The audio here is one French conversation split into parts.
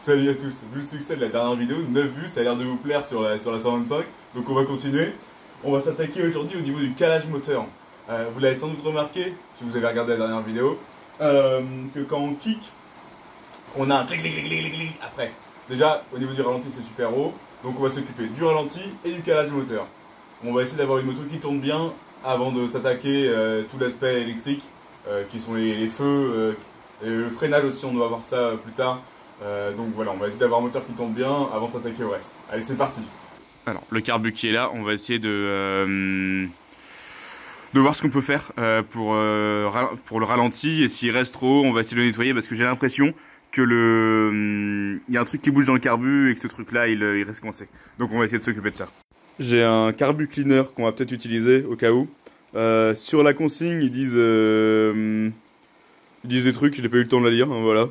Salut à tous, vu le succès de la dernière vidéo, 9 vues, ça a l'air de vous plaire sur la 125, donc on va continuer. On va s'attaquer aujourd'hui au niveau du calage moteur. Vous l'avez sans doute remarqué, si vous avez regardé la dernière vidéo, que quand on kick, on a un clic clic clic clic clic après. Déjà, au niveau du ralenti, c'est super haut, donc on va s'occuper du ralenti et du calage moteur. On va essayer d'avoir une moto qui tourne bien avant de s'attaquer tout l'aspect électrique, qui sont les feux, et le freinage aussi, on doit voir ça plus tard. Donc voilà, on va essayer d'avoir un moteur qui tourne bien avant de s'attaquer au reste. Allez, c'est parti. Alors, le carbu qui est là, on va essayer de voir ce qu'on peut faire pour le ralenti. Et s'il reste trop haut, on va essayer de le nettoyer parce que j'ai l'impression que il y a un truc qui bouge dans le carbu et que ce truc-là, il reste coincé. Donc on va essayer de s'occuper de ça. J'ai un carbu cleaner qu'on va peut-être utiliser au cas où. Sur la consigne, ils disent des trucs, je n'ai pas eu le temps de la lire, hein, voilà.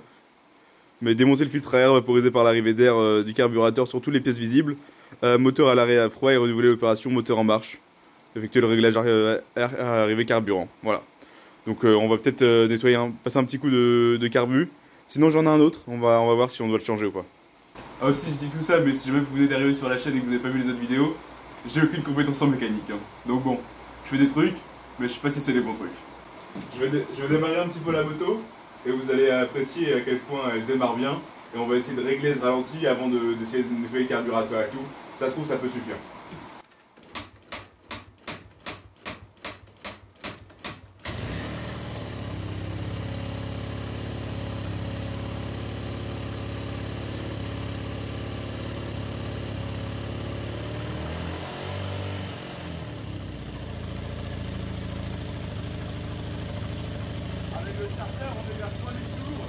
Mais démonter le filtre à air vaporisé par l'arrivée d'air du carburateur sur toutes les pièces visibles. Moteur à l'arrêt à froid et renouveler l'opération moteur en marche. Effectuer le réglage air à arrivée carburant. Voilà. Donc on va peut-être nettoyer, passer un petit coup de carbu. Sinon j'en ai un autre, on va voir si on doit le changer ou pas. Ah aussi, je dis tout ça, mais si jamais vous venez d'arriver sur la chaîne et que vous n'avez pas vu les autres vidéos, j'ai aucune compétence en mécanique. Hein. Donc bon, je fais des trucs, mais je sais pas si c'est les bons trucs. Je vais démarrer un petit peu la moto. Et vous allez apprécier à quel point elle démarre bien. Et on va essayer de régler ce ralenti avant d'essayer de nettoyer le carburateur et tout. Ça se trouve, ça peut suffire. Avec le starter, on est vers 3 du tour.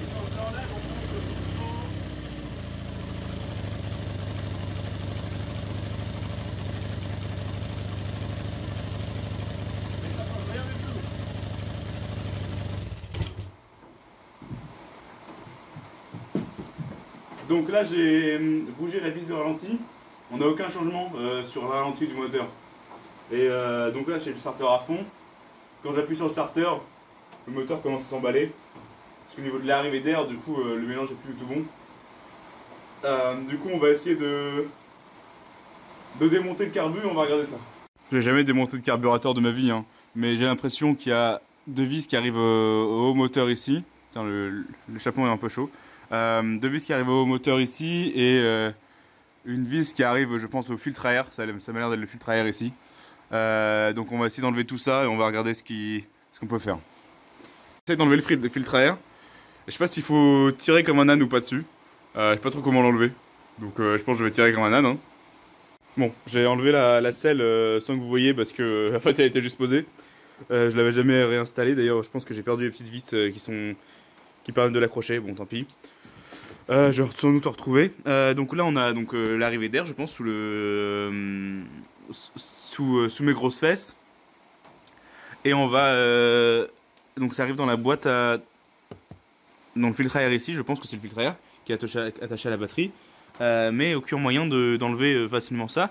Et quand on l'enlève, on monte le bouton. Mais ça change rien du tout. Donc là, j'ai bougé la vis de ralenti. On n'a aucun changement sur le ralenti du moteur. Et donc là, j'ai le starter à fond. Quand j'appuie sur le starter, le moteur commence à s'emballer. Parce qu'au niveau de l'arrivée d'air, du coup, le mélange n'est plus du tout bon. Du coup, on va essayer de démonter le carbu, on va regarder ça. J'ai jamais démonté de carburateur de ma vie, hein, mais j'ai l'impression qu'il y a deux vis qui arrivent au haut moteur ici. Tiens, le chapeau est un peu chaud. Deux vis qui arrivent au haut moteur ici et une vis qui arrive, je pense, au filtre à air. Ça m'a l'air d'être le filtre à air ici. Donc on va essayer d'enlever tout ça et on va regarder ce qu'on peut faire. J'essaie d'enlever le filtre à air. Je sais pas s'il faut tirer comme un âne ou pas dessus. Je sais pas trop comment l'enlever. Donc je pense que je vais tirer comme un âne. Hein. Bon, j'ai enlevé la selle sans que vous voyez parce que en fait elle était juste posée. Je l'avais jamais réinstallée. D'ailleurs, je pense que j'ai perdu les petites vis qui permettent de l'accrocher. Bon, tant pis. Je vais sans doute retrouver. Donc là, on a l'arrivée d'air, je pense, sous mes grosses fesses. Et on va donc ça arrive dans la boîte dans le filtre à air ici. Je pense que c'est le filtre à air qui est attaché à la batterie. Mais aucun moyen d'enlever facilement ça.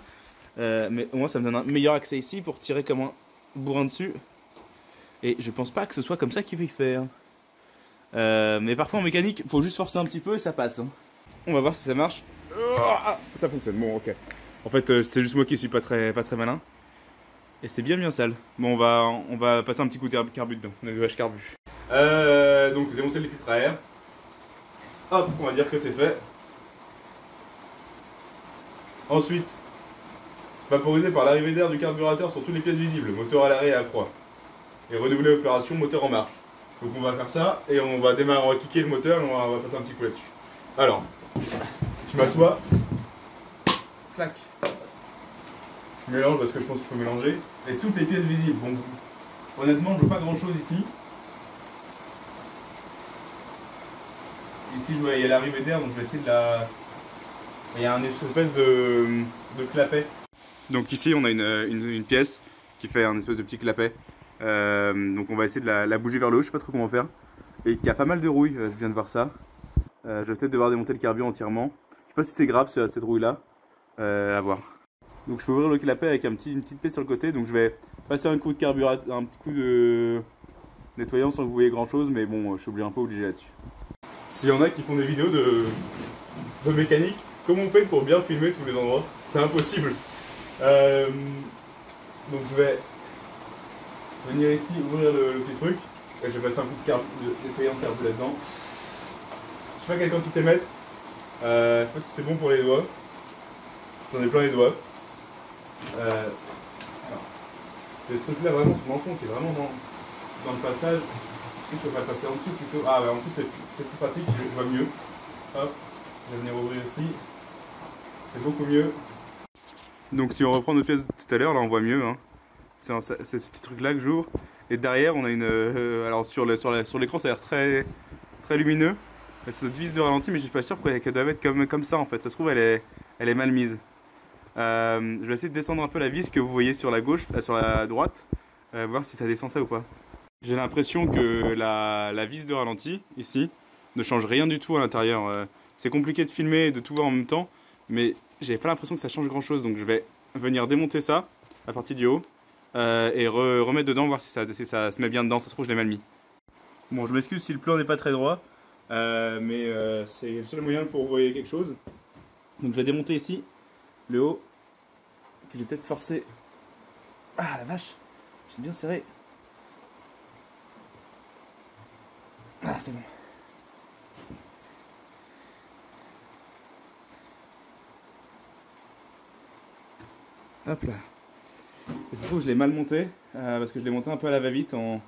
Mais au moins, ça me donne un meilleur accès ici pour tirer comme un bourrin dessus. Et je pense pas que ce soit comme ça qu'il va y faire. Mais parfois en mécanique, faut juste forcer un petit peu et ça passe. Hein. On va voir si ça marche. Ça fonctionne. Bon, ok. En fait, c'est juste moi qui suis pas très malin. Et c'est bien sale. Bon, on va passer un petit coup de carbu dedans. Nettoyage carbu. Donc démonter les filtres à air. Hop, on va dire que c'est fait. Ensuite, vaporiser par l'arrivée d'air du carburateur sur toutes les pièces visibles, moteur à l'arrêt et à froid. Et renouveler l'opération moteur en marche. Donc on va faire ça et on va démarrer, on va kicker le moteur et on va passer un petit coup là-dessus. Alors, je m'assois. Clac. Je mélange parce que je pense qu'il faut mélanger. Et toutes les pièces visibles. Bon, honnêtement, je veux pas grand chose ici. Ici, je vois, il y a l'arrivée d'air, donc je vais essayer de la. Il y a une espèce de clapet. Donc ici, on a une pièce qui fait un espèce de petit clapet. Donc on va essayer de la bouger vers le haut, je sais pas trop comment faire. Et il y a pas mal de rouille, je viens de voir ça. Je vais peut-être devoir démonter le carburant entièrement. Je sais pas si c'est grave cette rouille là. À voir. Donc je peux ouvrir le clapet avec une petite pièce sur le côté. Donc je vais passer un coup de carburateur, un petit coup de nettoyant sans que vous voyez grand chose. Mais bon, je suis un peu obligé là-dessus. s'il y en a qui font des vidéos de mécanique, comment on fait pour bien filmer tous les endroits? C'est impossible. Donc je vais venir ici, ouvrir le petit truc, et je vais passer un coup de nettoyant de carbu là-dedans. Je sais pas quelle quantité mettre. Je sais pas si c'est bon pour les doigts. J'en ai plein les doigts. Alors, ce truc là vraiment, ce manchon qui est vraiment dans le passage. Est-ce que je peux pas le passer en dessous plutôt? Ah ouais, en dessous c'est plus pratique, je vois mieux. Hop, je vais venir ouvrir ici. C'est beaucoup mieux. Donc si on reprend notre pièce de tout à l'heure, là on voit mieux. Hein. C'est ce petit truc là que j'ouvre. Et derrière on a une... alors sur l'écran ça a l'air très, très lumineux. C'est notre vis de ralenti, mais je suis pas sûr qu'elle doit être comme ça en fait. Ça se trouve elle est mal mise. Je vais essayer de descendre un peu la vis que vous voyez sur la gauche, sur la droite. Voir si ça descend ça ou pas. J'ai l'impression que la vis de ralenti, ici, ne change rien du tout à l'intérieur. C'est compliqué de filmer et de tout voir en même temps, mais j'ai pas l'impression que ça change grand chose. Donc je vais venir démonter ça, la partie du haut, et remettre dedans, voir si ça se met bien dedans. Ça se trouve, je l'ai mal mis. Bon, je m'excuse si le plan n'est pas très droit, mais c'est le seul moyen pour voir quelque chose. Donc je vais démonter ici, le haut, que j'ai peut-être forcé. Ah la vache, j'ai bien serré. Ah, c'est bon. Hop là. Et ça se trouve, je l'ai mal monté, parce que je l'ai monté un peu à la va-vite en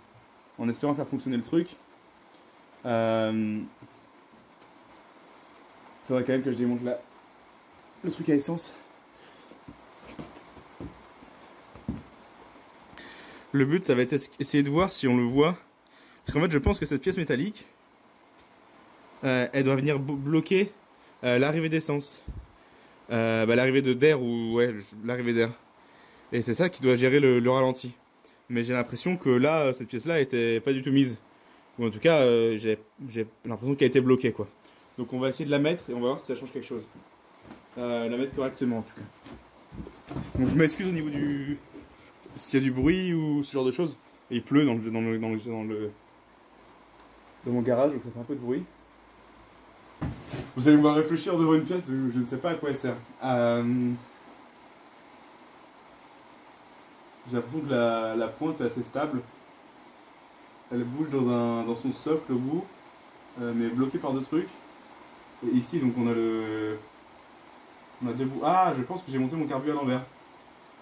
espérant faire fonctionner le truc. Il faudrait quand même que je démonte le truc à essence. Le but, ça va être essayer de voir si on le voit. Parce qu'en fait, je pense que cette pièce métallique, elle doit venir bloquer l'arrivée d'essence. L'arrivée d'air ou... Ouais, l'arrivée d'air. Et c'est ça qui doit gérer le ralenti. Mais j'ai l'impression que là, cette pièce-là était pas du tout mise. Ou en tout cas, j'ai l'impression qu'elle a été bloquée, quoi. Donc on va essayer de la mettre et on va voir si ça change quelque chose. La mettre correctement, en tout cas. Donc je m'excuse au niveau du... S'il y a du bruit ou ce genre de choses. Et il pleut dans mon garage, donc ça fait un peu de bruit. Vous allez me voir réfléchir devant une pièce, je ne sais pas à quoi elle sert. J'ai l'impression que la pointe est assez stable. Elle bouge dans son socle au bout, mais bloquée par deux trucs. Et ici, donc on a deux bouts. Ah, je pense que j'ai monté mon carbu à l'envers.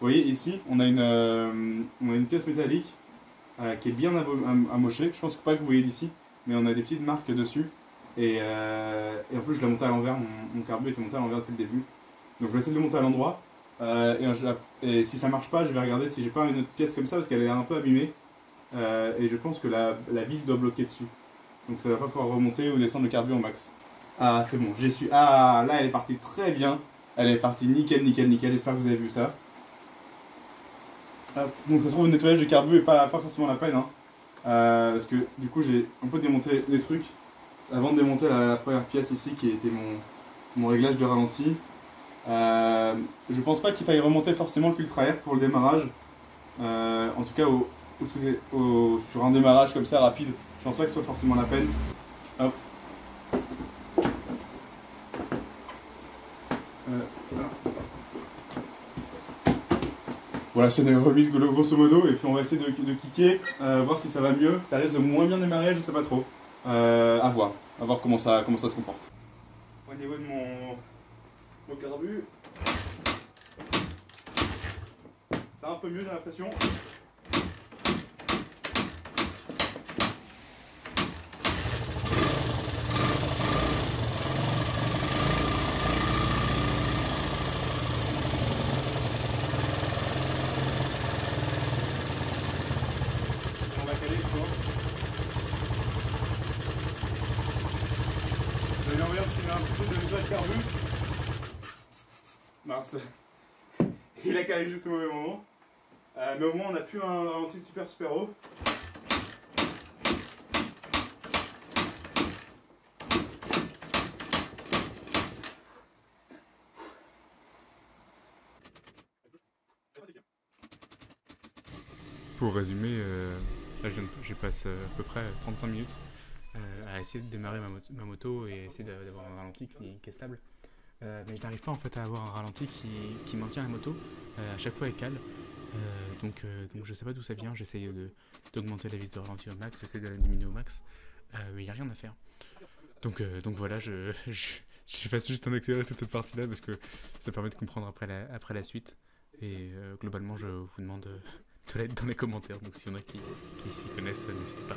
Vous voyez, ici, on a une pièce métallique qui est bien amochée. Je pense pas que vous voyez d'ici, mais on a des petites marques dessus. Et en plus, je l'ai monté à l'envers. Mon carbu était monté à l'envers depuis le début. Donc je vais essayer de le monter à l'endroit. Et si ça marche pas, je vais regarder si j'ai pas une autre pièce comme ça parce qu'elle est un peu abîmée. Et je pense que la vis doit bloquer dessus. Donc ça va pas pouvoir remonter ou descendre le carbu en max. Ah, c'est bon, j'ai su. Ah, là elle est partie très bien. Elle est partie nickel, nickel, nickel. J'espère que vous avez vu ça. Hop. Donc ça se trouve, le nettoyage de carbu est pas forcément la peine. Hein. Parce que du coup, j'ai un peu démonté les trucs avant de démonter la première pièce ici qui était mon réglage de ralenti. Je pense pas qu'il faille remonter forcément le filtre à air pour le démarrage. En tout cas, sur un démarrage comme ça rapide, je pense pas que ce soit forcément la peine. Hop. Voilà, c'est une remise grosso modo, et puis on va essayer de kicker, voir si ça va mieux. Ça risque de moins bien démarrer, je sais pas trop. À voir comment ça se comporte. Au niveau de mon carbu, c'est un peu mieux, j'ai l'impression. On va caler, je pense. Je vais lui envoyer un petit peu de nettoyage carbu. Mince. Il a calé juste au mauvais moment. Mais au moins on a plus un ralenti super haut. Pour résumer, là je passe à peu près 35 minutes à essayer de démarrer ma moto et essayer d'avoir un ralenti qui est stable. Mais je n'arrive pas en fait à avoir un ralenti qui maintient la moto. À chaque fois elle cale. Donc je sais pas d'où ça vient. J'essaye d'augmenter la vis de ralenti au max, j'essaie de la diminuer au max. Mais il n'y a rien à faire. Donc voilà, je fasse juste un accéléré toute cette partie là parce que ça permet de comprendre après la suite. Et globalement, je vous demande de l'aide dans les commentaires. Donc s'il y en a qui s'y connaissent, n'hésitez pas.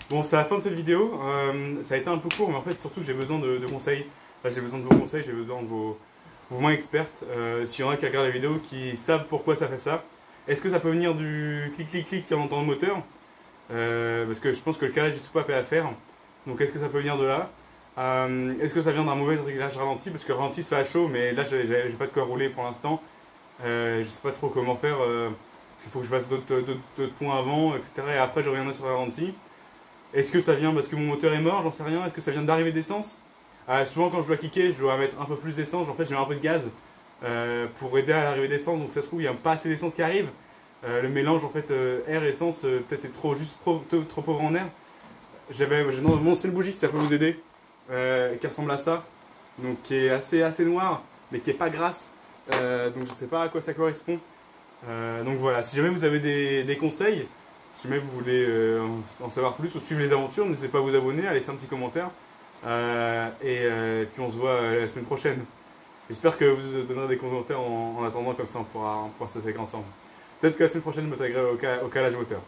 Bon, c'est la fin de cette vidéo. Ça a été un peu court, mais en fait, surtout, j'ai besoin de conseils. Là, j'ai besoin de vos conseils, j'ai besoin de vos mains expertes. S'il y en a qui regardent la vidéo, qui savent pourquoi ça fait ça. Est-ce que ça peut venir du clic-clic-clic qu'on entend le moteur parce que je pense que le calage est soupape à faire. Donc, est-ce que ça peut venir de là est-ce que ça vient d'un mauvais réglage ralenti? Parce que le ralenti se fait à chaud, mais là, j'ai pas de quoi rouler pour l'instant. Je sais pas trop comment faire. Parce qu'il faut que je fasse d'autres points avant, etc. Et après, je reviendrai sur le ralenti. Est-ce que ça vient parce que mon moteur est mort? J'en sais rien. Est-ce que ça vient d'arrivée d'essence? Souvent, quand je dois kicker, je dois mettre un peu plus d'essence. En fait, je mets un peu de gaz pour aider à l'arrivée d'essence. Donc, ça se trouve, il n'y a pas assez d'essence qui arrive. Le mélange, en fait, air-essence, peut-être est trop pauvre en air. J'avais mon ancienne bougie, si ça peut vous aider, qui ressemble à ça. Donc, qui est assez noire, mais qui n'est pas grasse. Donc, je sais pas à quoi ça correspond. Donc, voilà. Si jamais vous avez des conseils, si jamais vous voulez en savoir plus ou suivre les aventures, n'hésitez pas à vous abonner, à laisser un petit commentaire. Puis on se voit la semaine prochaine. J'espère que vous donnerez des commentaires en attendant, comme ça on pourra s'attaquer ensemble. Peut-être que la semaine prochaine je m'attaquerai au calage moteur.